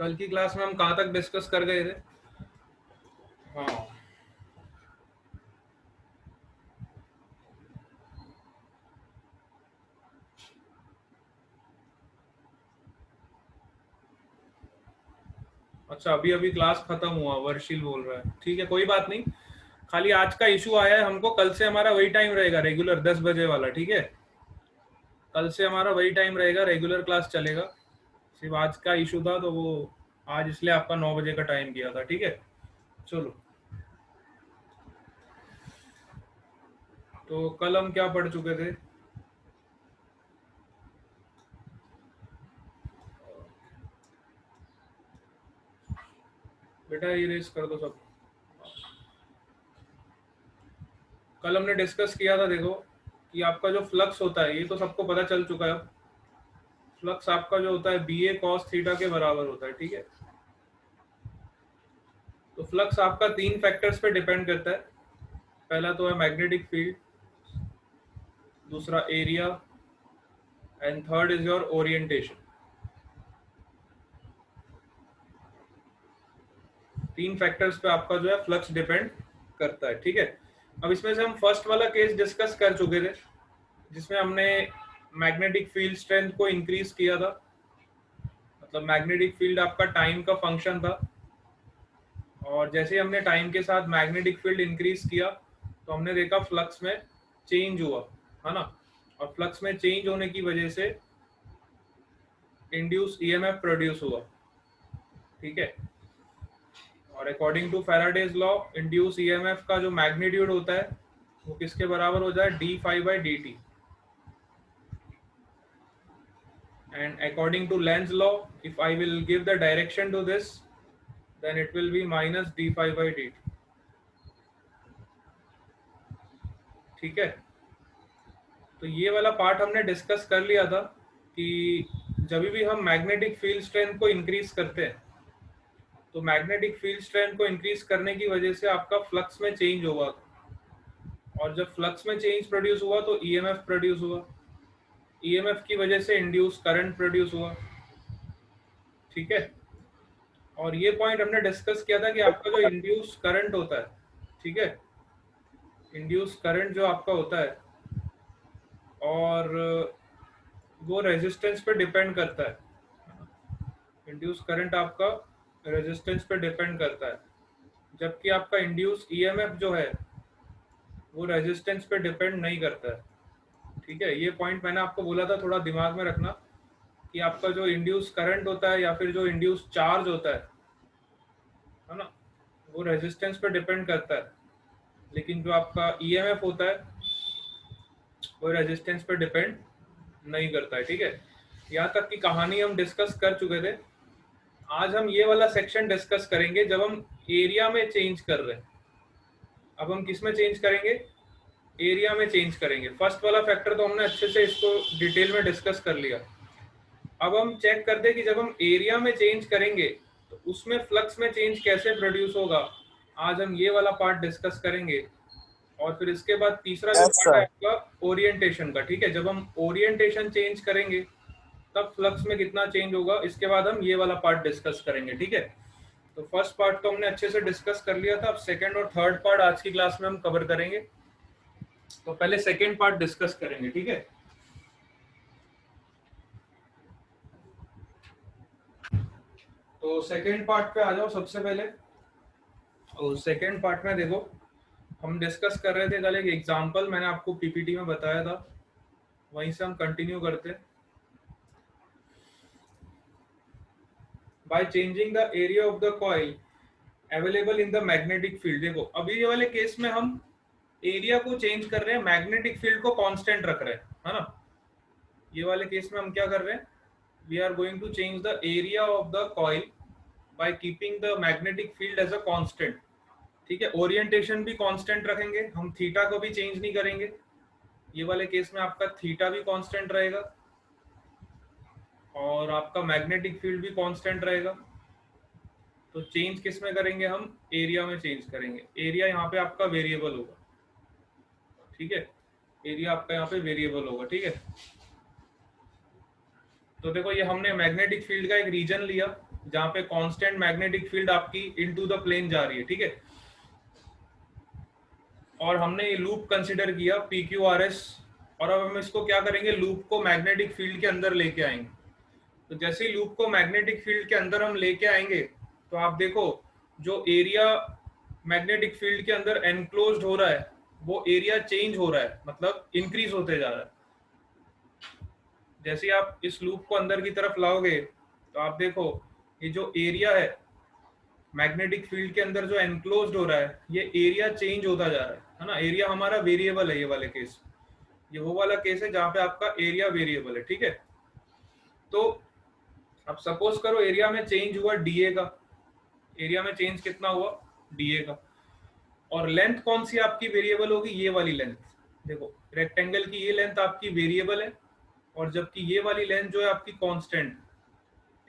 कल की क्लास में हम कहाँ तक डिस्कस कर गए थे? हाँ, अच्छा अभी अभी क्लास खत्म हुआ, वर्षिल बोल रहा है। ठीक है, कोई बात नहीं। खाली आज का इशू आया है हमको, कल से हमारा वही टाइम रहेगा रेगुलर 10 बजे वाला। ठीक है, कल से हमारा वही टाइम रहेगा, रेगुलर क्लास चलेगा। सिर्फ आज का इशू था तो वो आज इसलिए आपका 9 बजे का टाइम किया था। ठीक है, चलो। तो कल हम क्या पढ़ चुके थे? बेटा इरेज कर दो सब। कल हमने डिस्कस किया था, देखो, कि आपका जो फ्लक्स होता है, ये तो सबको पता चल चुका है अब। फ्लक्स आपका जो होता है बी ए कॉस थीटा के बराबर होता है। ठीक है, तो फ्लक्स आपका तीन फैक्टर्स पे डिपेंड करता है। पहला तो है मैग्नेटिक फील्ड, दूसरा area, and third is your orientation. तीन फैक्टर्स पे आपका जो है फ्लक्स डिपेंड करता है। ठीक है, अब इसमें से हम फर्स्ट वाला केस डिस्कस कर चुके थे, जिसमें हमने मैग्नेटिक फील्ड स्ट्रेंथ को इंक्रीज किया था। मतलब मैग्नेटिक फील्ड आपका टाइम का फंक्शन था, और जैसे ही हमने टाइम के साथ मैग्नेटिक फील्ड इंक्रीज किया तो हमने देखा फ्लक्स में चेंज हुआ, है ना। और फ्लक्स में चेंज होने की वजह से इंड्यूस ईएमएफ प्रोड्यूस हुआ। ठीक है, और according to Faraday's law, induced EMF का जो मैग्नीट्यूड होता है वो किसके बराबर हो जाए? D phi by d t. And according to Lenz law, if I will give the direction to this, then it will be minus d phi by dt। ठीक है, तो ये वाला पार्ट हमने डिस्कस कर लिया था कि जब भी हम मैग्नेटिक फील्ड स्ट्रेंथ को इंक्रीज करते हैं, तो मैग्नेटिक फील्ड स्ट्रेंथ को इंक्रीज करने की वजह से आपका फ्लक्स में चेंज होगा, और जब फ्लक्स में चेंज प्रोड्यूस हुआ तो ईएमएफ प्रोड्यूस हुआ। ईएमएफ की वजह से इंड्यूस करंट प्रोड्यूस हुआ। ठीक है, और ये पॉइंट हमने डिस्कस किया था कि आपका जो इंड्यूस करंट होता है, ठीक है, इंड्यूस करंट जो आपका होता है, और वो रेजिस्टेंस पे डिपेंड करता है। इंड्यूस करंट आपका रेजिस्टेंस पे डिपेंड करता है, जबकि आपका इंड्यूस ईएमएफ जो है वो रेजिस्टेंस पे डिपेंड नहीं करता है। ठीक है, ये पॉइंट मैंने आपको बोला था, थोड़ा दिमाग में रखना कि आपका जो इंड्यूस करंट होता है या फिर जो इंड्यूस चार्ज होता है ना, वो रेजिस्टेंस पे डिपेंड करता है, लेकिन जो आपका ईएमएफ होता है वो रेजिस्टेंस पे डिपेंड नहीं करता है। ठीक है, यहाँ तक की कहानी हम डिस्कस कर चुके थे। आज हम ये वाला सेक्शन डिस्कस करेंगे जब हम एरिया में चेंज कर रहे हैं। अब हम किस में चेंज करेंगे? एरिया में चेंज करेंगे। फर्स्ट वाला फैक्टर तो हमने अच्छे से इसको डिटेल में डिस्कस कर लिया। अब हम चेक करते हैं कि जब हम एरिया में चेंज करेंगे तो उसमें फ्लक्स में चेंज कैसे प्रोड्यूस होगा। आज हम ये वाला पार्ट डिस्कस करेंगे, और फिर इसके बाद तीसरा जो यस पार्ट है सर। आपका ओरिएंटेशन का। ठीक है, जब हम ओरिएंटेशन चेंज करेंगे तब फ्लक्स में कितना चेंज होगा, इसके बाद हम ये वाला पार्ट डिस्कस करेंगे। ठीक है, तो फर्स्ट पार्ट तो हमने अच्छे से डिस्कस कर लिया था। अब सेकंड और थर्ड पार्ट आज की क्लास में हम कवर करेंगे। तो पहले सेकंड पार्ट डिस्कस करेंगे। ठीक है, तो सेकंड पार्ट पे आ जाओ सबसे पहले। और सेकंड पार्ट में देखो, हम डिस्कस कर रहे थे कल एक एग्जांपल, मैंने आपको पीपीटी में बताया था, वहीं से हम कंटिन्यू करते हैं। By changing the area of the coil available in the magnetic field. देखो अभी ये वाले केस में हम एरिया को चेंज कर रहे हैं, मैग्नेटिक फील्ड को कांस्टेंट रख रहे हैं, है ना। ये वाले केस में हम क्या कर रहे हैं? We are going to change the area of the coil by keeping the magnetic field as a constant. ठीक है, ओरिएंटेशन भी कांस्टेंट रखेंगे हम, थीटा को भी चेंज नहीं करेंगे। ये वाले केस में आपका थीटा भी कांस्टेंट रहेगा, और आपका मैग्नेटिक फील्ड भी कांस्टेंट रहेगा। तो चेंज किस में करेंगे? हम एरिया में चेंज करेंगे। एरिया यहाँ पे आपका वेरिएबल होगा। ठीक है, एरिया आपका यहाँ पे वेरिएबल होगा। ठीक है, तो देखो ये हमने मैग्नेटिक फील्ड का एक रीजन लिया, जहां पे कांस्टेंट मैग्नेटिक फील्ड आपकी इनटू द प्लेन जा रही है, ठीक है। और हमने ये लूप कंसिडर किया PQRS, और अब हम इसको क्या करेंगे, लूप को मैग्नेटिक फील्ड के अंदर लेके आएंगे। तो जैसे ही लूप को मैग्नेटिक फील्ड के अंदर हम लेके आएंगे, तो आप देखो जो एरिया मैग्नेटिक फील्ड के अंदर एनक्लोज्ड हो रहा है, वो एरिया चेंज हो रहा है, मतलब इंक्रीज होते जा रहा है। जैसे आप इस लूप को अंदर की तरफ लाओगे, तो आप देखो ये जो एरिया है मैग्नेटिक फील्ड के अंदर जो एनक्लोज्ड हो रहा है, ये एरिया चेंज होता जा रहा है ना। एरिया हमारा वेरिएबल है, ये वाले केस, ये वो वाला केस है जहां पे आपका एरिया वेरिएबल है, ठीक है। तो अब सपोज करो एरिया में चेंज हुआ डीए का, एरिया में चेंज कितना हुआ, डीए का। और लेंथ कौन सी आपकी वेरिएबल होगी, ये वाली लेंथ। देखो रेक्टेंगल की ये लेंथ आपकी वेरिएबल है, और जबकि ये वाली लेंथ जो है आपकी कांस्टेंट,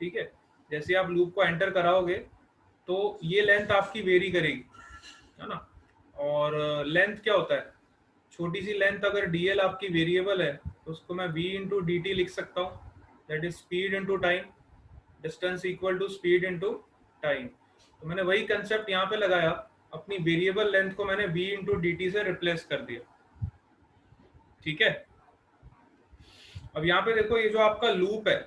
ठीक है। जैसे आप लूप को एंटर कराओगे तो ये लेंथ आपकी वेरी करेगी, है ना। और लेंथ क्या होता है, छोटी सी लेंथ अगर dl आपकी वेरिएबल है, तो उसको मैं v इंटू डी टी लिख सकता हूँ, that is speed into time, distance equal to speed into time. तो मैंने वही कंसेप्ट यहाँ पे लगाया, अपनी वेरिएबल लेंथ को मैंने v इंटू डी टी से रिप्लेस कर दिया, ठीक है। अब यहाँ पे देखो ये जो आपका लूप है,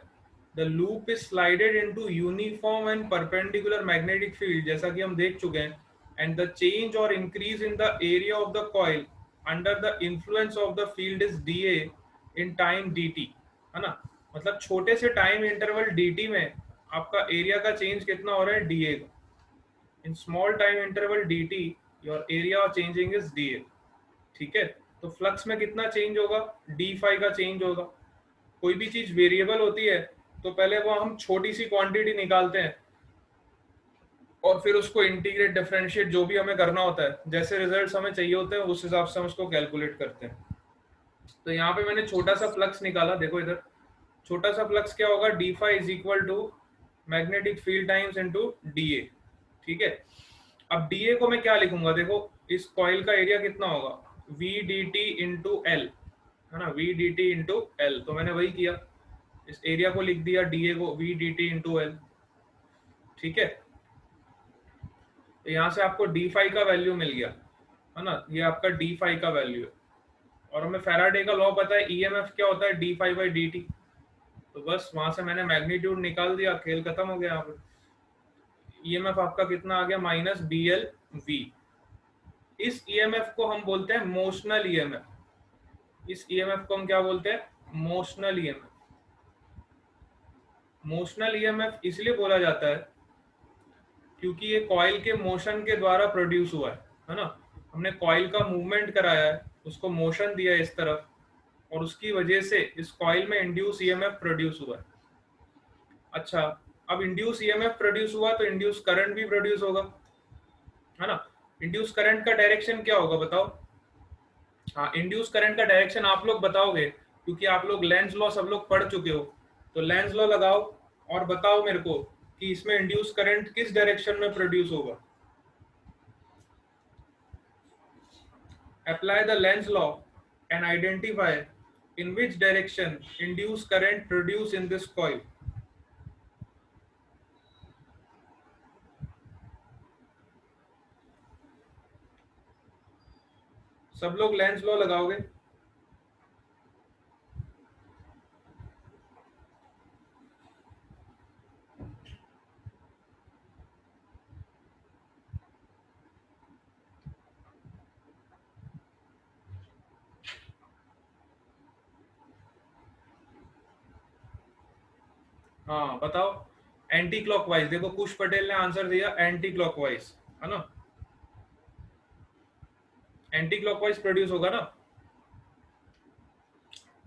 the loop is slided into uniform and perpendicular magnetic field, जैसा कि हम देख चुके हैं, एंड द चेंज और increase in the area of the coil under the influence of the field is dA in time dt, है ना। मतलब छोटे से टाइम इंटरवल dt में आपका एरिया का चेंज कितना हो रहा है, dA का। In small time interval dt your area changing is dA, ठीक है। तो फ्लक्स में कितना चेंज होगा, d फाई का चेंज होगा। कोई भी चीज वेरिएबल होती है तो पहले वो हम छोटी सी क्वांटिटी निकालते हैं, और फिर उसको इंटीग्रेट डिफरेंशिएट जो भी हमें करना होता है, जैसे रिजल्ट्स हमें चाहिए होते हैं उस हिसाब से हम उसको कैलकुलेट करते हैं। तो यहाँ पे मैंने छोटा सा फ्लक्स निकाला, देखो इधर छोटा सा फ्लक्स क्या होगा, d phi is equal to magnetic field times into d A, ठीक है। अब डीए को मैं क्या लिखूंगा, देखो इस कॉइल का एरिया कितना होगा, v d t into l, है ना, v d t into l. तो मैंने वही किया, इस एरिया को लिख दिया डीए को v d t into l, ठीक है। तो यहाँ से आपको डी फाई का वैल्यू मिल गया, है ना, ये आपका डी फाई का वैल्यू है। और हमें फैराडे का लॉ पता है, ईएमएफ क्या होता है, d phi by d t. तो बस वहां से मैंने मैग्नीट्यूड निकाल दिया, खेल खत्म हो गया। यहाँ पे ईएमएफ आपका कितना आ गया, माइनस बी एल वी। इस ईएमएफ को हम बोलते हैं मोशनल ईएमएफ। इस ईएमएफ को हम क्या बोलते हैं, मोशनल ईएमएफ। मोशनल ईएमएफ इसलिए बोला जाता है क्योंकि ये कॉइल के मोशन के द्वारा प्रोड्यूस हुआ है ना। हमने कॉइल का मूवमेंट कराया है, उसको मोशन दिया इस तरफ, और उसकी वजह से इस कॉइल में इंड्यूस ईएमएफ प्रोड्यूस हुआ है। अच्छा, अब इंड्यूस ईएमएफ प्रोड्यूस हुआ तो इंड्यूस करंट भी प्रोड्यूस होगा, है ना। इंड्यूस करंट का डायरेक्शन क्या होगा बताओ। हाँ, इंड्यूस करंट का डायरेक्शन आप लोग बताओगे, क्योंकि आप लोग लेंज लॉ सब लोग पढ़ चुके हो। तो लेंज लॉ लगाओ और बताओ मेरे को कि इसमें इंड्यूस करंट किस डायरेक्शन में प्रोड्यूस होगा। Apply the Lenz law and identify in which direction induced current produced in this coil. सब लोग लेंज लॉ लगाओगे। हाँ बताओ, एंटी क्लॉकवाइज। देखो कुश पटेल ने आंसर दिया एंटी क्लॉकवाइज, है ना। एंटी क्लॉकवाइज प्रोड्यूस होगा ना।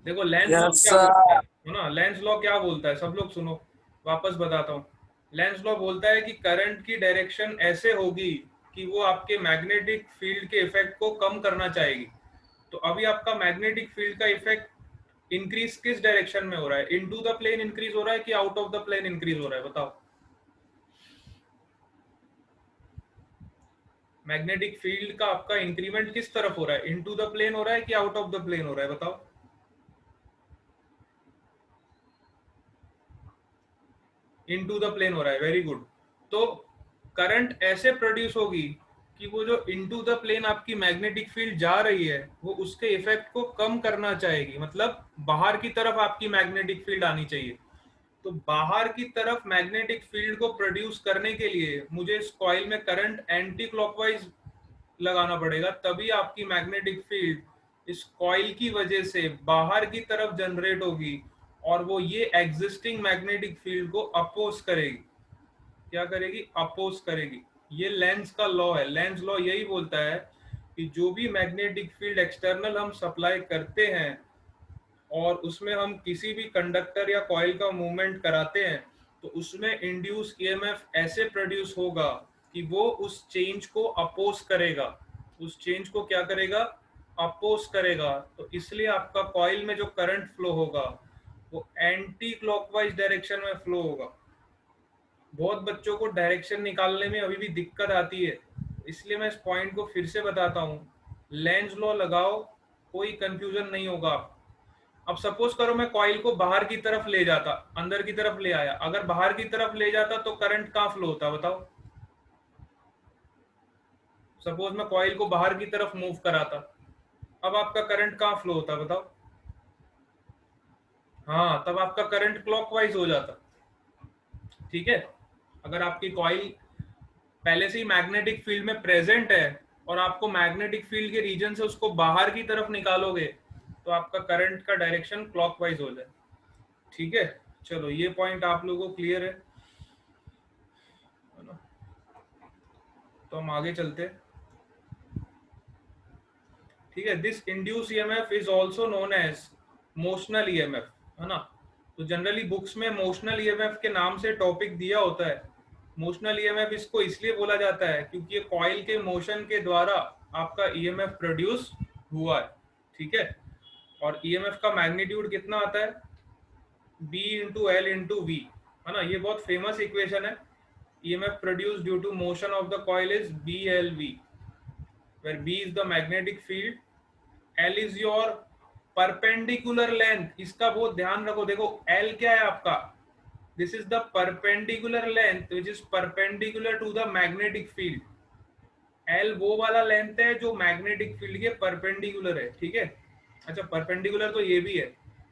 देखो लेंज लॉ यस क्या बोलता है ना, लेंज लॉ क्या बोलता है, सब लोग सुनो, वापस बताता हूँ। लेंज लॉ बोलता है कि करंट की डायरेक्शन ऐसे होगी कि वो आपके मैग्नेटिक फील्ड के इफेक्ट को कम करना चाहेगी। तो अभी आपका मैग्नेटिक फील्ड का इफेक्ट इंक्रीज किस डायरेक्शन में हो रहा है, इनटू द प्लेन इंक्रीज हो रहा है कि out of the plane increase हो रहा है, बताओ। मैग्नेटिक फील्ड का आपका इंक्रीमेंट किस तरफ हो रहा है, इनटू द प्लेन हो रहा है कि आउट ऑफ द प्लेन हो रहा है, बताओ। इनटू द प्लेन हो रहा है, वेरी गुड। तो करंट ऐसे प्रोड्यूस होगी कि वो जो इनटू द प्लेन आपकी मैग्नेटिक फील्ड जा रही है वो उसके इफेक्ट को कम करना चाहेगी, मतलब बाहर की तरफ आपकी मैग्नेटिक फील्ड आनी चाहिए। तो बाहर की तरफ मैग्नेटिक फील्ड को प्रोड्यूस करने के लिए मुझे इस कॉइल में करंट एंटी क्लॉकवाइज लगाना पड़ेगा, तभी आपकी मैग्नेटिक फील्ड इस कॉइल की वजह से बाहर की तरफ जनरेट होगी और वो ये एग्जिस्टिंग मैग्नेटिक फील्ड को अपोज करेगी। क्या करेगी? अपोज करेगी। ये लेंज का लॉ है। लेंज लॉ यही बोलता है कि जो भी मैग्नेटिक फील्ड एक्सटर्नल हम सप्लाई करते हैं और उसमें हम किसी भी कंडक्टर या कॉइल का मूवमेंट कराते हैं तो उसमें इंड्यूस ईएमएफ ऐसे प्रोड्यूस होगा कि वो उस चेंज को अपोज करेगा। उस चेंज को क्या करेगा? अपोज करेगा। तो इसलिए आपका कॉइल में जो करंट फ्लो होगा वो एंटी क्लॉकवाइज डायरेक्शन में फ्लो होगा। बहुत बच्चों को डायरेक्शन निकालने में अभी भी दिक्कत आती है, इसलिए मैं इस पॉइंट को फिर से बताता हूँ। लेंज लॉ लगाओ, कोई कंफ्यूजन नहीं होगा आप। अब सपोज करो मैं कॉइल को बाहर की तरफ ले जाता, अंदर की तरफ ले आया। अगर बाहर की तरफ ले जाता तो करंट कहाँ फ्लो होता बताओ? सपोज मैं कॉइल को बाहर की तरफ मूव कराता, अब आपका करंट कहाँ फ्लो होता बताओ? हाँ, तब आपका करंट क्लॉकवाइज हो जाता। ठीक है। अगर आपकी कॉइल पहले से ही मैग्नेटिक फील्ड में प्रेजेंट है और आपको मैग्नेटिक फील्ड के रीजन से उसको बाहर की तरफ निकालोगे तो आपका करंट का डायरेक्शन क्लॉकवाइज हो जाए। ठीक है, चलो ये पॉइंट आप लोगों को क्लियर है ना? तो हम आगे चलते। ठीक है, this induced EMF is also known as motional EMF, है ना? तो जनरली बुक्स में मोशनल ईएमएफ के नाम से टॉपिक दिया होता है। मोशनल ईएमएफ इसको इसलिए बोला जाता है क्योंकि ये कॉइल के मोशन के द्वारा आपका ईएमएफ प्रोड्यूस हुआ है। ठीक है, और ईएमएफ का मैग्नीट्यूड कितना आता है? B into l into v, है ना? ये बहुत फेमस इक्वेशन है। EMF produce due to motion of the coil is BLV, where B is the magnetic field, L is your perpendicular length। इसका बहुत ध्यान रखो। देखो L क्या है आपका? This is the perpendicular length which is perpendicular to the magnetic field। L वो वाला लेंथ है जो मैग्नेटिक फील्ड के परपेंडिकुलर है। ठीक है, अच्छा परपेंडिकुलर तो ये भी है,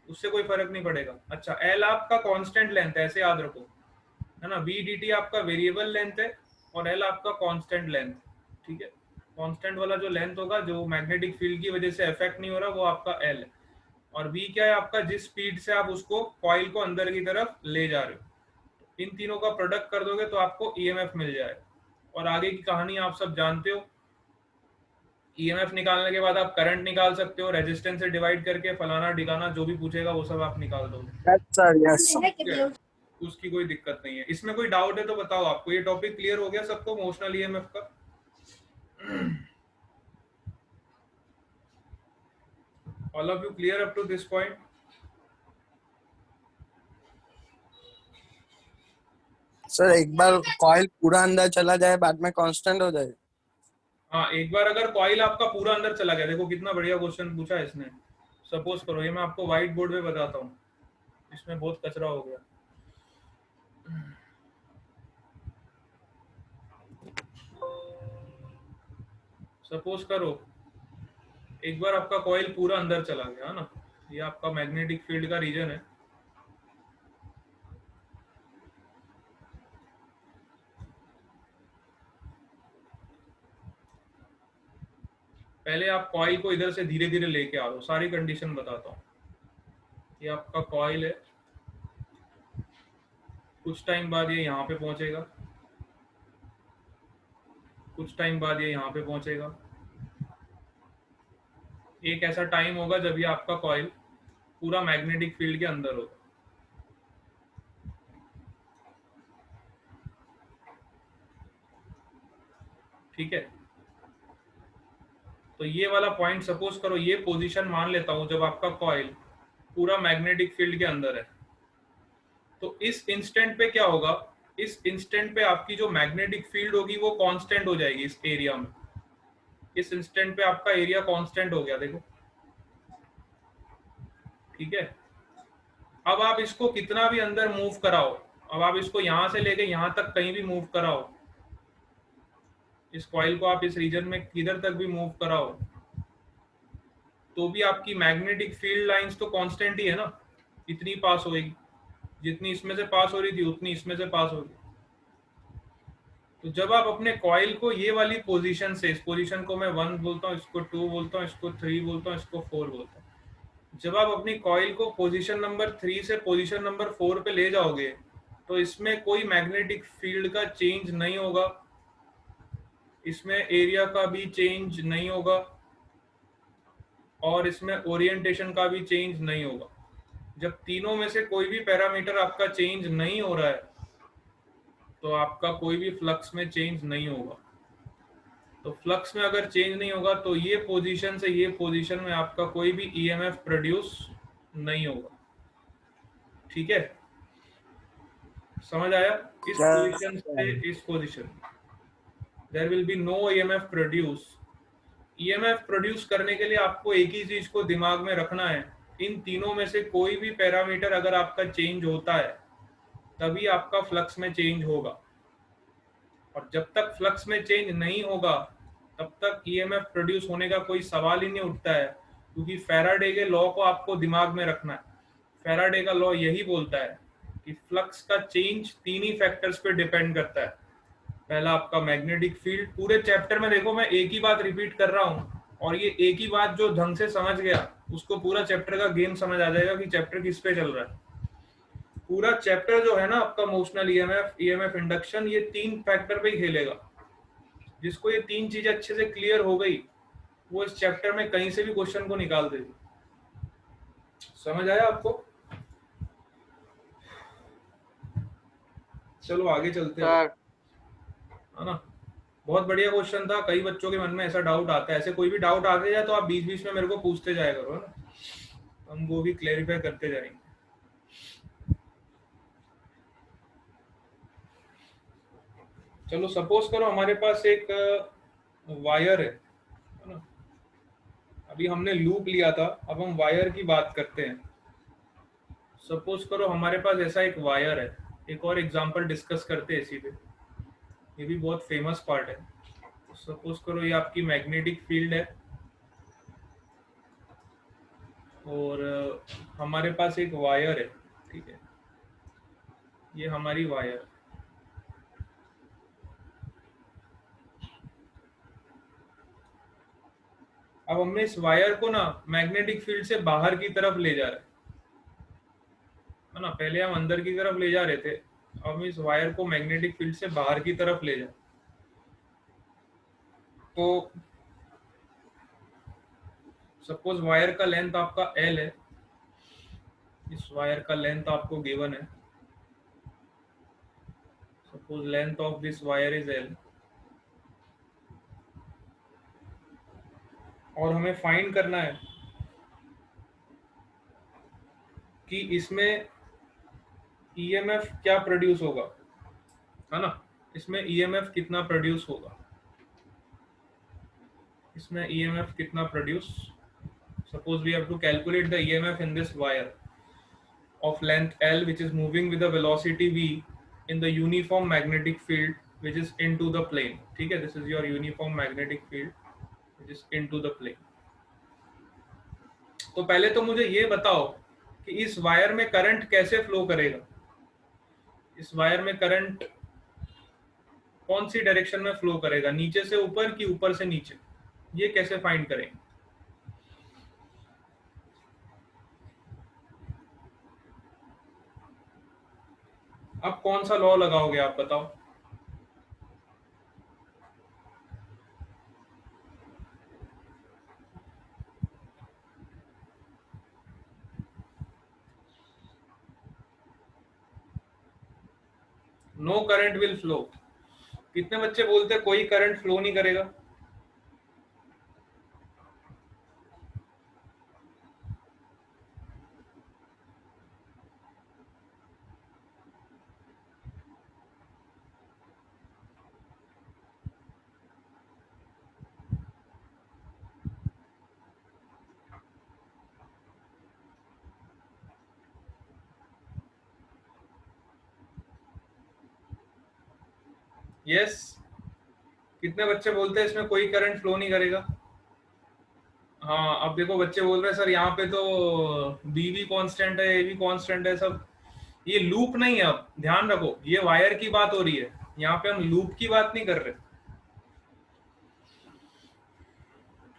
उससे कोई फर्क नहीं पड़ेगा। अच्छा, L आपका कांस्टेंट लेंथ है, ऐसे याद रखो, है ना? VDT आपका वेरिएबल लेंथ है और L आपका कांस्टेंट लेंथ। ठीक है, कांस्टेंट वाला जो लेंथ होगा जो मैग्नेटिक फील्ड की वजह से इफेक्ट नहीं हो रहा वो आपका L है। और V क्या है आपका? जिस स्पीड से आप उसको कॉइल को अंदर की तरफ ले जा रहे हो। इन तीनों का प्रोडक्ट कर दोगे तो आपको ईएमएफ मिल जाएगा। और आगे की कहानी आप सब जानते हो। ईएमएफ निकालने के बाद आप करंट निकाल सकते हो, रेजिस्टेंस से डिवाइड करके फलाना ढिकाना जो भी पूछेगा वो सब आप निकाल दोगे। Yes sir, yes. ठीक है, उसकी कोई दिक्कत नहीं है। इसमें कोई डाउट है तो बताओ। आपको ये टॉपिक क्लियर हो गया सबको मोशनल ईएमएफ का? All of you clear up to this point? Sir एक बार कॉइल पूरा अंदर चला जाए बाद में कांस्टेंट हो जाए? हाँ, एक बार अगर कॉइल आपका पूरा अंदर चला गया, देखो कितना बढ़िया क्वेश्चन पूछा है इसने। सपोज करो, ये मैं आपको व्हाइट बोर्ड पे बताता हूँ, इसमें बहुत कचरा हो गया। सपोज करो एक बार आपका कॉइल पूरा अंदर चला गया ना, ये आपका मैग्नेटिक फील्ड का रीजन है। पहले आप कॉइल को इधर से धीरे धीरे लेके आ लो, सारी कंडीशन बताता हूँ। ये आपका कॉइल है, कुछ टाइम बाद ये यहाँ पे पहुंचेगा, कुछ टाइम बाद ये यहाँ पे पहुंचेगा। एक ऐसा टाइम होगा जब ये आपका कॉइल पूरा मैग्नेटिक फील्ड के अंदर होगा। ठीक है, तो ये वाला पॉइंट सपोज करो, ये पोजीशन मान लेता हूं जब आपका कॉइल पूरा मैग्नेटिक फील्ड के अंदर है। तो इस इंस्टेंट पे क्या होगा? इस इंस्टेंट पे आपकी जो मैग्नेटिक फील्ड होगी वो कांस्टेंट हो जाएगी इस एरिया में। इस इंस्टेंट पे आपका एरिया कांस्टेंट हो गया, देखो। ठीक है, अब आप इसको कितना भी अंदर मूव कराओ, अब आप इसको यहाँ से लेके यहाँ तक कहीं भी मूव कराओ, इस कॉइल को आप इस रीजन में किधर तक भी मूव कराओ, तो भी आपकी मैग्नेटिक फील्ड लाइंस तो कांस्टेंट ही है ना, इतनी पास होगी, जितनी इसमें से पास हो रही थी उतनी इसमें से पास होगी। तो जब आप अपने कॉइल को ये वाली पोजीशन से, इस पोजीशन को मैं 1 बोलता हूँ, इसको 2 बोलता हूँ, इसको 3 बोलता हूँ, इसको 4 बोलता हूँ, जब आप अपनी कॉइल को पोजीशन नंबर 3 से पोजीशन नंबर 4 पे ले जाओगे, तो इसमें कोई मैग्नेटिक फील्ड का चेंज नहीं होगा, इसमें एरिया का भी चेंज नहीं होगा, और इसमें ओरिएंटेशन का भी चेंज नहीं होगा। जब तीनों में से कोई भी पैरामीटर आपका चेंज नहीं हो रहा है, तो आपका कोई भी फ्लक्स में चेंज नहीं होगा। तो फ्लक्स में अगर चेंज नहीं होगा, तो ये पोजीशन से ये पोजीशन में आपका कोई भी ईएमएफ प्रोड्यूस नहीं होगा। ठीक है, समझ आया? इस पोजीशन से इस position, there will be no EMF produce. EMF produce करने के लिए आपको एक ही चीज को दिमाग में रखना है, इन तीनों में से कोई भी पैरामीटर अगर आपका चेंज होता है, तभी आपका फ्लक्स में चेंज होगा। और जब तक फ्लक्स में चेंज नहीं होगा, तब तक ईएमएफ प्रोड्यूस होने का कोई सवाल ही नहीं उठता है, क्योंकि फैराडे के लॉ को आपको दिमाग में रखना है। फैराडे का लॉ यही बोलता है कि फ्लक्स का चेंज तीन ही फैक्टर्स पे डिपेंड करता है। पहला आपका मैग्नेटिक फील्ड, पूरे चैप्टर में देखो मैं एक ही बात रिपीट कर रहा हूँ, और ये एक ही बात जो ढंग से समझ गया उसको पूरा चैप्टर का गेम समझ आ जाएगा कि चैप्टर किस पे चल रहा है। पूरा चैप्टर जो है ना आपका मोशनल ईएमएफ, ईएमएफ इंडक्शन, ये तीन फैक्टर पे ही खेलेगा। जिसको ये तीन चीजें अच्छे से क्लियर हो गई, वो इस चैप्टर में कहीं से भी क्वेश्चन को निकाल देगी। समझ आया आपको? चलो आगे चलते हैं, सर है ना। बहुत बढ़िया क्वेश्चन था। कई बच्चों के मन में ऐसा डाउट आता है, ऐसे कोई भी डाउट आते जाए तो आप बीच बीच में मेरे को पूछते जाया करो, है ना, हम वो भी क्लेरिफाई करते जाएंगे। चलो सपोज करो हमारे पास एक वायर है ना। अभी हमने लूप लिया था, अब हम वायर की बात करते हैं। सपोज करो हमारे पास ऐसा एक वायर है, एक और एग्जांपल डिस्कस करते हैं इसी पे, ये भी बहुत फेमस पार्ट है। सपोज करो ये आपकी मैग्नेटिक फील्ड है, और हमारे पास एक वायर है, ठीक है, ये हमारी वायर। अब हमने इस वायर को ना मैग्नेटिक फील्ड से बाहर की तरफ ले जा रहे है ना। पहले हम अंदर की तरफ ले जा रहे थे, अब हम इस वायर को मैग्नेटिक फील्ड से बाहर की तरफ ले जाए। तो सपोज वायर का लेंथ आपका L है, इस वायर का लेंथ आपको गिवन है। Suppose length of this wire is L, और हमें फाइंड करना है कि इसमें ईएमएफ क्या प्रोड्यूस होगा, है ना। इसमें ईएमएफ कितना प्रोड्यूस होगा, इसमें ईएमएफ कितना produce. Suppose we have to calculate the EMF in this wire of length L, which is moving with a velocity v in the uniform magnetic field which is into the plane. ठीक है, this is your uniform magnetic field which is into the plane. तो पहले तो मुझे ये बताओ कि इस वायर में करंट कैसे फ्लो करेगा। इस वायर में करंट कौन सी डायरेक्शन में फ्लो करेगा, नीचे से ऊपर कि ऊपर से नीचे, ये कैसे फाइंड करेंगे। अब कौन सा लॉ लगाओगे आप बताओ। No current will flow. कितने बच्चे बोलते हैं कोई करंट फ्लो नहीं करेगा। यस, कितने बच्चे बोलते हैं इसमें कोई करंट फ्लो नहीं करेगा? हाँ, अब देखो बच्चे बोल रहे हैं सर यहाँ पे तो बी भी कांस्टेंट है, ए भी कांस्टेंट है सब। ये लूप नहीं है, अब ध्यान रखो, ये वायर की बात हो रही है, यहाँ पे हम लूप की बात नहीं कर रहे।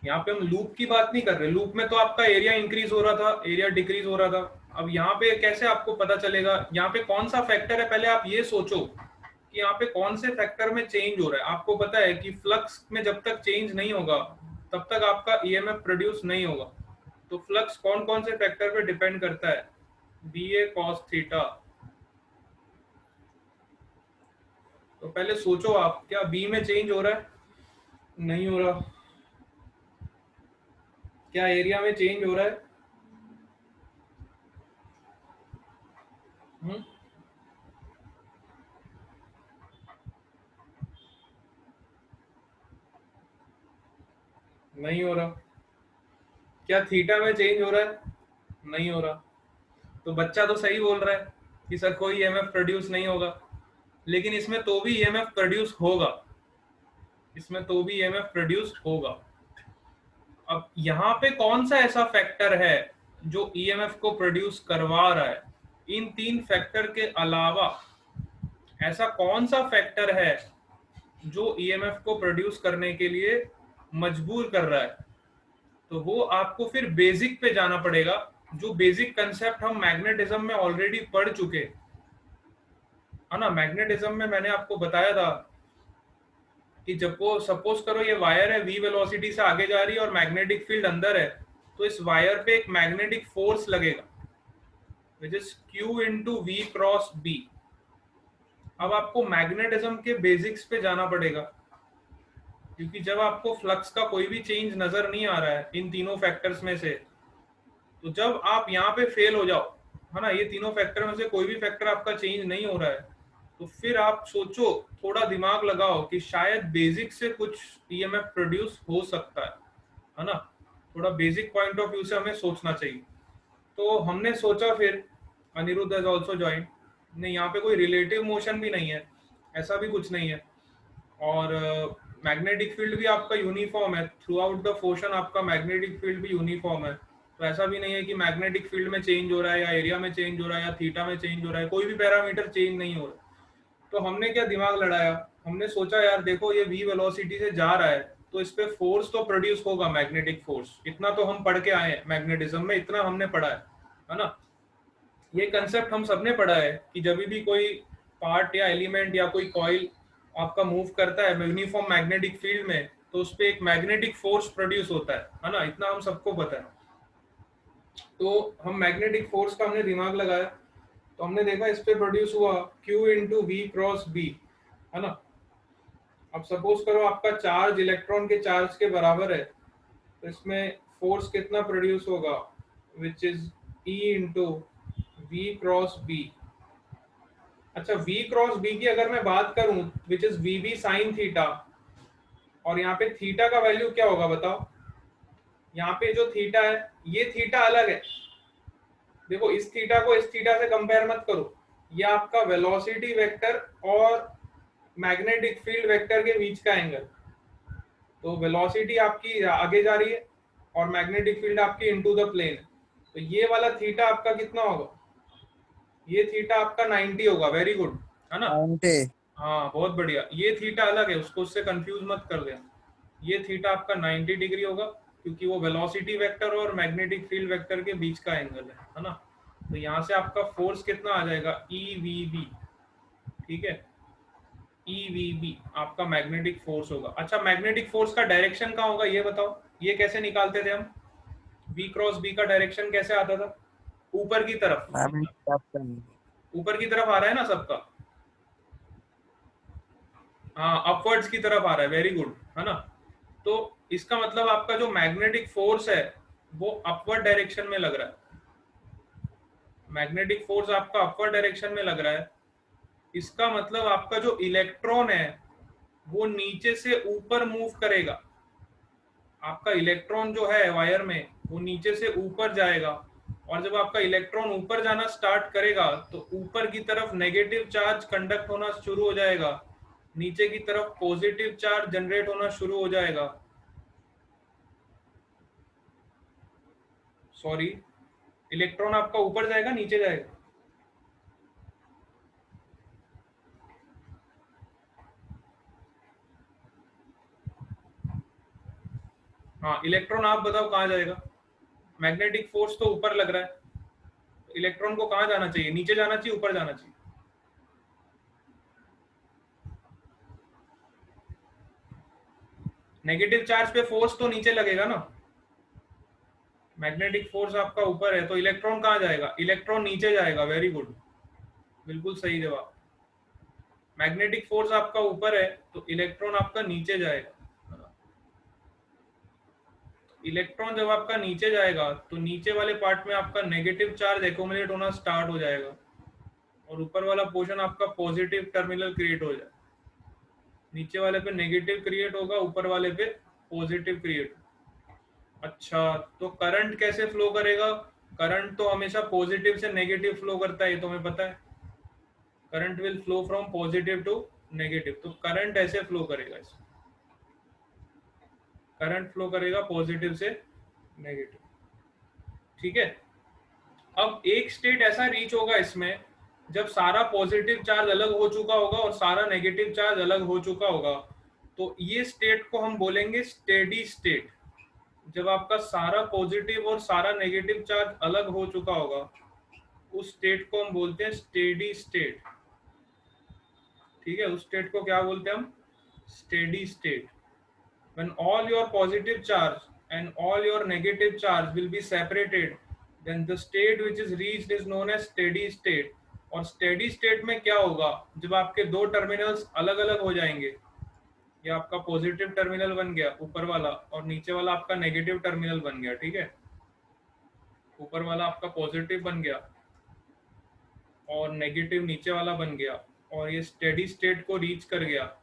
यहाँ पे हम लूप की बात नहीं कर रहे। लूप में तो आपका एरिया इंक्रीज हो रहा था, एरिया डिक्रीज हो रहा था। अब यहाँ पे कैसे आपको पता चलेगा यहाँ पे कौन सा फैक्टर है? पहले आप ये सोचो कि यहाँ पे कौन से फैक्टर में चेंज हो रहा है। आपको पता है कि फ्लक्स में जब तक चेंज नहीं होगा तब तक आपका ईएमएफ प्रोड्यूस नहीं होगा। तो फ्लक्स कौन कौन से फैक्टर पे डिपेंड करता है? बी ए कॉस थीटा। तो पहले सोचो आप, क्या बी में चेंज हो रहा है? नहीं हो रहा। क्या एरिया में चेंज हो रहा है? हम्म, नहीं हो रहा। क्या थीटा में चेंज हो रहा है? नहीं हो रहा। तो बच्चा तो सही बोल रहा है कि सर कोई ईएमएफ प्रोड्यूस नहीं होगा, लेकिन इसमें तो भी ईएमएफ प्रोड्यूस होगा, इसमें तो भी ईएमएफ प्रोड्यूस होगा। अब यहाँ पे कौन सा ऐसा फैक्टर है जो ईएमएफ को प्रोड्यूस करवा रहा है? इन तीन फैक्टर के अलावा ऐसा कौन सा फैक्टर है जो ईएमएफ को प्रोड्यूस करने के लिए मजबूर कर रहा है? तो वो आपको फिर बेसिक पे जाना पड़ेगा, जो बेसिक कंसेप्ट हम मैग्नेटिज्म में ऑलरेडी पढ़ चुके, है ना। मैग्नेटिज्म में मैंने आपको बताया था कि जब वो सपोज करो ये वायर है, वी वेलोसिटी से आगे जा रही है और मैग्नेटिक फील्ड अंदर है, तो इस वायर पे एक मैग्नेटिक फोर्स लगेगा which is Q into v cross b. अब आपको मैग्नेटिज्म के बेसिक्स पे जाना पड़ेगा, क्योंकि जब आपको फ्लक्स का कोई भी चेंज नजर नहीं आ रहा है इन तीनों फैक्टर्स में से, तो जब आप यहाँ पे फेल हो जाओ, है ना, ये तीनों फैक्टर में से कोई भी फैक्टर आपका चेंज नहीं हो रहा है, तो फिर आप सोचो, थोड़ा दिमाग लगाओ कि शायद बेसिक से कुछ ईएमएफ प्रोड्यूस हो सकता है ना। थोड़ा बेसिक पॉइंट ऑफ व्यू से हमें सोचना चाहिए। तो हमने सोचा फिर, अनिरुद्ध हैज आल्सो ज्वाइन, नहीं यहाँ पे कोई रिलेटिव मोशन भी नहीं है, ऐसा भी कुछ नहीं है, और मैग्नेटिक फील्ड भी आपका यूनिफॉर्म है थ्रू आउट द फोर्शन, आपका मैग्नेटिक फील्ड भी यूनिफॉर्म है। तो ऐसा भी नहीं है कि मैग्नेटिक फील्ड में चेंज हो रहा है या एरिया में चेंज हो रहा है या थीटा में चेंज हो रहा है, कोई भी पैरामीटर चेंज नहीं हो रहा। तो हमने क्या दिमाग लड़ाया, हमने सोचा यार देखो ये v वेलोसिटी से जा रहा है तो इस पे फोर्स तो प्रोड्यूस होगा, मैग्नेटिक फोर्स, इतना तो हम पढ़ के आए हैं मैग्नेटिज्म में, इतना हमने पढ़ा है ना। ये कंसेप्ट हम सबने पढ़ा है कि जब भी कोई पार्ट या एलिमेंट या कोई कॉइल आपका मूव करता है यूनिफॉर्म मैग्नेटिक फील्ड में, तो उस पर एक मैग्नेटिक फोर्स प्रोड्यूस होता है ना, इतना हम सबको पता है। तो हम मैग्नेटिक फोर्स का हमने दिमाग लगाया, तो हमने देखा इस पे प्रोड्यूस हुआ Q into v cross b, है ना। अब सपोज करो आपका चार्ज इलेक्ट्रॉन के चार्ज के बराबर है, तो इसमें फोर्स कितना प्रोड्यूस होगा, which is E into v cross b. अच्छा, v क्रॉस b की अगर मैं बात करूं, which is v b sine theta, और यहाँ पे थीटा का वैल्यू क्या होगा बताओ? यहाँ पे जो थीटा है, ये थीटा अलग है, देखो इस थीटा को इस थीटा से कंपेयर मत करो, ये आपका वेलोसिटी वेक्टर और मैग्नेटिक फील्ड वेक्टर के बीच का एंगल। तो वेलोसिटी आपकी आगे जा रही है और मैग्नेटिक फील्ड आपकी इनटू द प्लेन, तो ये वाला थीटा आपका कितना होगा? ये थीटा आपका 90 होगा, वेरी गुड, है ना। 90। हाँ बहुत बढ़िया, ये थीटा अलग है, उसको उससे कंफ्यूज मत कर देना। ये थीटा आपका 90 डिग्री होगा, क्योंकि वो वेलोसिटी वेक्टर और मैग्नेटिक फील्ड वेक्टर के बीच का एंगल है ना। तो यहाँ से आपका फोर्स कितना आ जाएगा, EVB, ठीक है, EVB आपका मैग्नेटिक फोर्स होगा। अच्छा, मैग्नेटिक फोर्स का डायरेक्शन कहाँ होगा ये बताओ? ये कैसे निकालते थे हम? V क्रॉस B का डायरेक्शन कैसे आता था? ऊपर की तरफ, ऊपर की तरफ आ रहा है ना सबका, हाँ अपवर्ड्स की तरफ आ रहा है, वेरी गुड, है ना। तो इसका मतलब आपका जो मैग्नेटिक फोर्स है वो अपवर्ड डायरेक्शन में लग रहा है, मैग्नेटिक फोर्स आपका अपवर्ड डायरेक्शन में लग रहा है। इसका मतलब आपका जो इलेक्ट्रॉन है वो नीचे से ऊपर मूव करेगा, आपका इलेक्ट्रॉन जो है वायर में वो नीचे से ऊपर जाएगा, और जब आपका इलेक्ट्रॉन ऊपर जाना स्टार्ट करेगा तो ऊपर की तरफ नेगेटिव चार्ज कंडक्ट होना शुरू हो जाएगा, नीचे की तरफ पॉजिटिव चार्ज जनरेट होना शुरू हो जाएगा। सॉरी, इलेक्ट्रॉन आपका ऊपर जाएगा नीचे जाएगा? हाँ, इलेक्ट्रॉन आप बताओ कहाँ जाएगा? मैग्नेटिक फोर्स तो ऊपर लग रहा है, इलेक्ट्रॉन को कहाँ जाना चाहिए? नीचे जाना चाहिए, ऊपर जाना चाहिए? नेगेटिव चार्ज पे फोर्स तो नीचे लगेगा ना। मैग्नेटिक फोर्स आपका ऊपर है तो इलेक्ट्रॉन कहाँ जाएगा? इलेक्ट्रॉन नीचे जाएगा। वेरी गुड, बिल्कुल सही जवाब। मैग्नेटिक फोर्स आपका ऊपर है तो इलेक्ट्रॉन आपका नीचे जाएगा। इलेक्ट्रॉन जब आपका नीचे जाएगा तो नीचे वाले पार्ट में आपका नेगेटिव चार्ज एकोमुलेट होना स्टार्ट हो जाएगा और ऊपर वाला पोर्शन आपका पॉजिटिव टर्मिनल क्रिएट हो जाएगा। नीचे वाले पे नेगेटिव क्रिएट होगा, ऊपर वाले पे पॉजिटिव क्रिएट। अच्छा, तो करंट कैसे फ्लो करेगा? करंट तो हमेशा पॉजिटिव से नेगेटिव फ्लो करता है, ये तो हमें पता है। Current will flow from positive to negative, तो करंट ऐसे फ्लो करेगा। इसमें करंट फ्लो करेगा पॉजिटिव से नेगेटिव, ठीक है। अब एक स्टेट ऐसा रीच होगा इसमें जब सारा पॉजिटिव चार्ज अलग हो चुका होगा और सारा नेगेटिव चार्ज अलग हो चुका होगा, तो ये स्टेट को हम बोलेंगे स्टेडी स्टेट। जब आपका सारा पॉजिटिव और सारा नेगेटिव चार्ज अलग हो चुका होगा, उस स्टेट को हम बोलते हैं स्टेडी स्टेट, ठीक है। उस स्टेट को क्या बोलते हैं हम? Steady state. when all your positive charge and all your negative charge will be separated, then the state which is reached is known as steady state। और steady state में क्या होगा? जब आपके दो टर्मिनल्स अलग अलग हो जाएंगे, ये आपका पॉजिटिव टर्मिनल बन गया ऊपर वाला और नीचे वाला आपका नेगेटिव टर्मिनल बन गया, ठीक है। ऊपर वाला आपका पॉजिटिव बन गया और नेगेटिव नीचे वाला बन गया और ये स्टेडी स्टेट को रीच कर गया।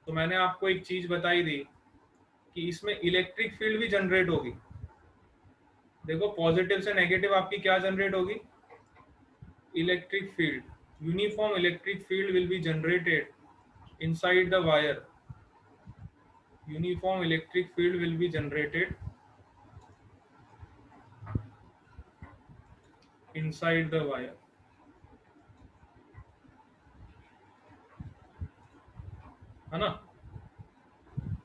तो मैंने आपको एक चीज बताई थी कि इसमें इलेक्ट्रिक फील्ड भी जनरेट होगी। देखो, पॉजिटिव से नेगेटिव आपकी क्या जनरेट होगी? Electric field. Uniform electric field will be generated inside the wire. Uniform electric field will be generated inside the wire, है ना।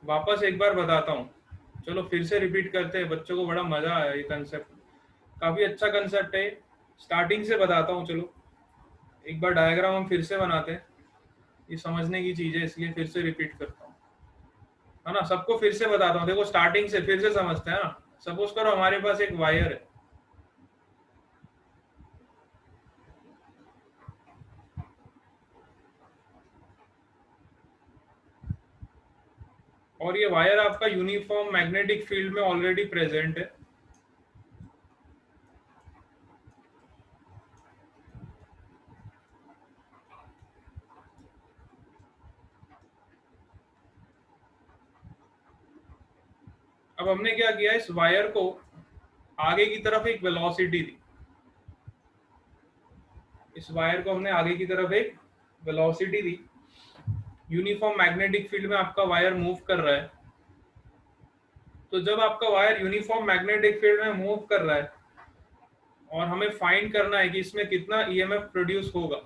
वापस एक बार बताता हूँ, चलो फिर से रिपीट करते हैं, बच्चों को बड़ा मजा आया। ये कंसेप्ट काफी अच्छा कंसेप्ट है। स्टार्टिंग से बताता हूँ, चलो एक बार डायग्राम हम फिर से बनाते हैं। ये समझने की चीज है इसलिए फिर से रिपीट करता हूँ, है ना। सबको फिर से बताता हूँ, देखो स्टार्टिंग से फिर से समझते हैं ना। सपोज करो हमारे पास एक वायर है, और ये वायर आपका यूनिफॉर्म मैग्नेटिक फील्ड में ऑलरेडी प्रेजेंट है। अब हमने क्या किया, इस वायर को आगे की तरफ एक वेलोसिटी दी। इस वायर को हमने आगे की तरफ एक वेलोसिटी दी। यूनिफॉर्म मैग्नेटिक फील्ड में आपका वायर मूव कर रहा है। तो जब आपका वायर यूनिफॉर्म मैग्नेटिक फील्ड में मूव कर रहा है और हमें फाइंड करना है कि इसमें कितना ईएमएफ प्रोड्यूस होगा,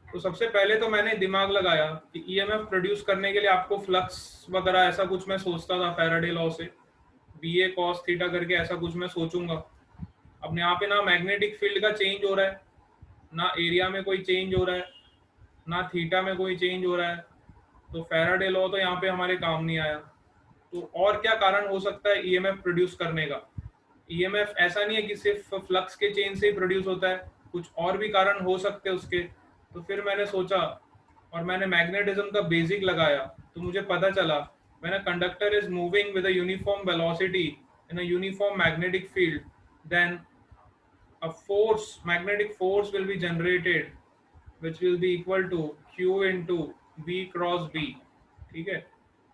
तो सबसे पहले तो मैंने दिमाग लगाया कि ईएमएफ प्रोड्यूस करने के लिए आपको फ्लक्स वगैरह ऐसा कुछ मैं सोचता था फैराडे लॉ से, बी ए कॉस थीटा करके ऐसा कुछ मैं सोचूंगा। अब यहाँ पे ना मैग्नेटिक फील्ड का चेंज हो रहा है, ना एरिया में कोई चेंज हो रहा है, ना थीटा में कोई चेंज हो रहा है, तो फैराडे लॉ तो यहाँ पे हमारे काम नहीं आया। तो और क्या कारण हो सकता है ईएमएफ प्रोड्यूस करने का? ईएमएफ ऐसा नहीं है कि सिर्फ फ्लक्स के चेंज से ही प्रोड्यूस होता है, कुछ और भी कारण हो सकते हैं उसके। तो फिर मैंने सोचा और मैंने मैग्नेटिज्म का बेसिक लगाया, तो मुझे पता चला when a conductor is moving with a uniform velocity in a uniform magnetic field, then a force, magnetic force will be generated which will be equal to q into v cross b, ठीक है।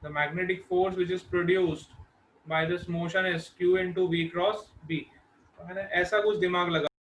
the magnetic force which is produced by this motion is q into v cross b। तो मैंने ऐसा कुछ दिमाग लगा